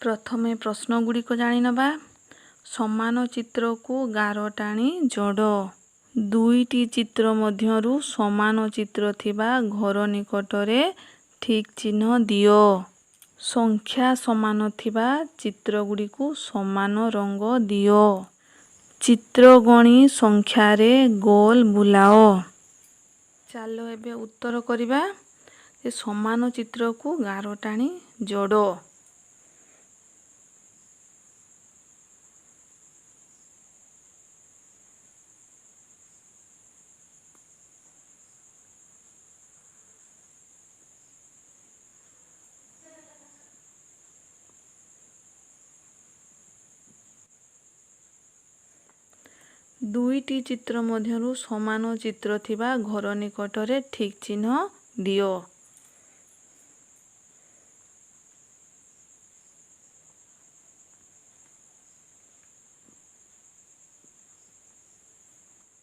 प्रथमे प्रश्न गुड़िक जानी नबा। समान चित्र को गार टाणी जोड़। दुईटी चित्र मध्यरु समान चित्र थिबा घर निकटरे ठीक चिन्ह दियो। संख्या समान थिबा चित्र गुड़िकु समान रंग दियो। चित्र गणी संख्यारे गोल बुलाओ। चलो एबे उत्तर करिबा। जे समान चित्र को गार टाणी जोड़। दुईटी चित्र मध्यरु समान चित्र थिबा घर निकटरे ठीक चिन्ह दियो।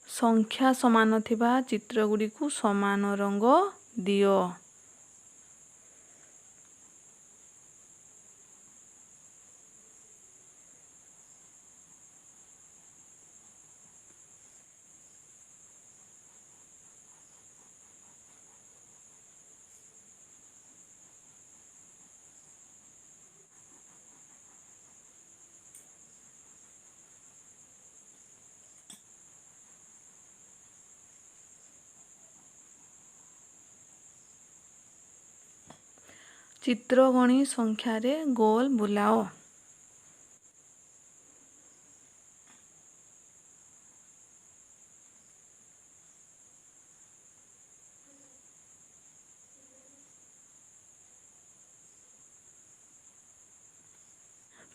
संख्या समान थिबा चित्र गुड़िकु समान रंग दियो। चित्र गणी संख्यारे गोल बुलाओ।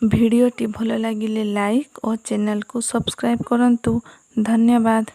भिडियोटी भल लागिले लाइक और चैनल को सब्सक्राइब करंतु। धन्यवाद।